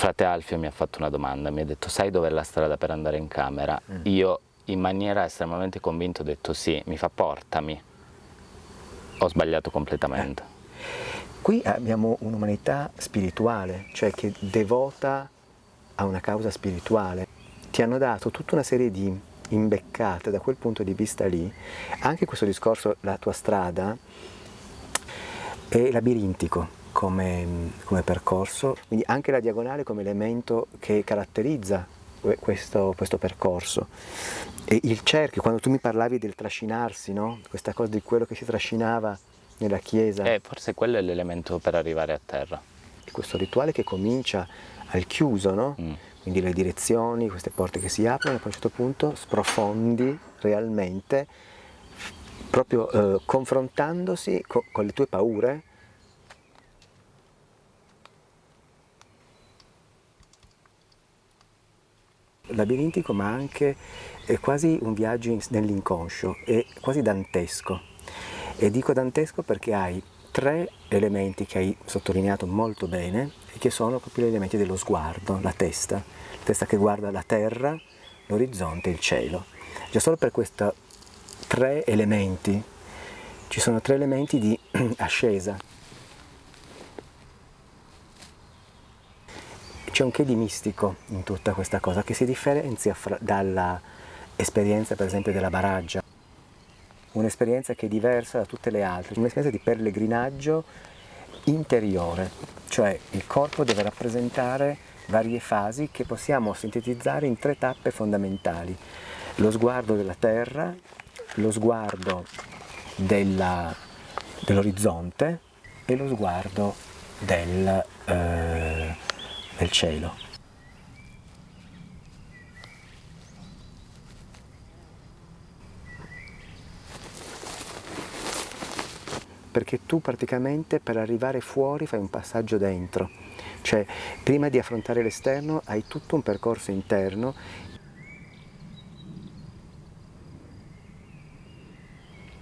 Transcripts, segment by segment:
frate Alfio mi ha fatto una domanda, mi ha detto sai dov'è la strada per andare in camera? Io in maniera estremamente convinta ho detto sì, mi fa portami. Ho sbagliato completamente. Qui abbiamo un'umanità spirituale, cioè che devota a una causa spirituale. Ti hanno dato tutta una serie di imbeccate da quel punto di vista lì. Anche questo discorso, la tua strada, è labirintico come percorso, quindi anche la diagonale come elemento che caratterizza questo percorso. E il cerchio, quando tu mi parlavi del trascinarsi, no? Questa cosa di quello che si trascinava nella chiesa. Forse quello è l'elemento per arrivare a terra. E questo rituale che comincia al chiuso, no? Quindi le direzioni, queste porte che si aprono e poi a un certo punto sprofondi realmente, proprio confrontandosi con le tue paure. Labirintico, ma anche quasi un viaggio nell'inconscio, è quasi dantesco. E dico dantesco perché hai 3 elementi che hai sottolineato molto bene e che sono proprio gli elementi dello sguardo, la testa che guarda la terra, l'orizzonte e il cielo. Già solo per questi 3 elementi, ci sono 3 elementi di ascesa. C'è un che di mistico in tutta questa cosa che si differenzia dalla esperienza per esempio della Baraggia, un'esperienza che è diversa da tutte le altre, un'esperienza di pellegrinaggio interiore, cioè il corpo deve rappresentare varie fasi che possiamo sintetizzare in 3 tappe fondamentali: lo sguardo della terra, lo sguardo dell'orizzonte e lo sguardo del cielo. Perché tu praticamente per arrivare fuori fai un passaggio dentro, cioè prima di affrontare l'esterno hai tutto un percorso interno.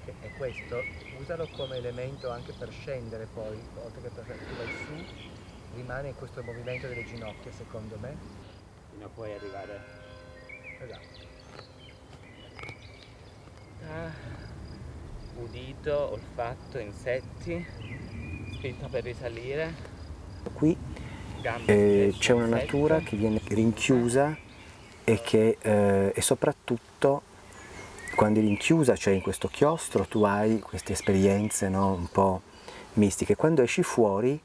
E questo usalo come elemento anche per scendere poi, oltre che per tu vai su, rimane questo movimento delle ginocchia secondo me. Fino a poi arrivare. Esatto. Udito, olfatto, insetti, spinta per risalire. Qui c'è una natura che viene rinchiusa e che e soprattutto quando è rinchiusa, cioè in questo chiostro, tu hai queste esperienze, no, un po' mistiche. Quando esci fuori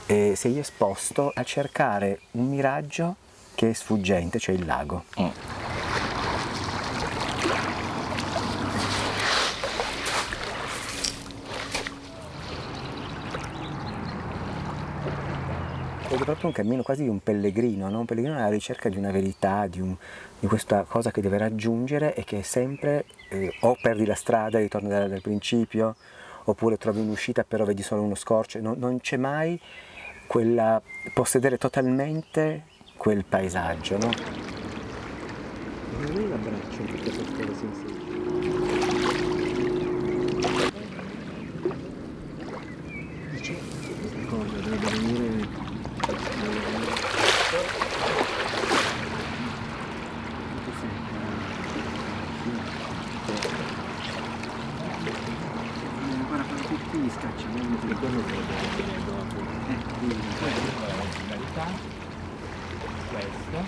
sei esposto a cercare un miraggio che è sfuggente, cioè il lago. Ed è proprio un cammino quasi di un pellegrino, no? Un pellegrino alla ricerca di una verità, di questa cosa che deve raggiungere e che è sempre o perdi la strada e ritorni dal principio, oppure trovi un'uscita però vedi solo uno scorcio, non c'è mai quella possedere totalmente quel paesaggio, no? Non l'abbraccio in tutte queste sensazioni. Dice, questa cosa dovrebbe venire. Ancora fare tutti gli scacciamenti di quello che dobbiamo vedere dopo. Quindi poi la finalità, questo.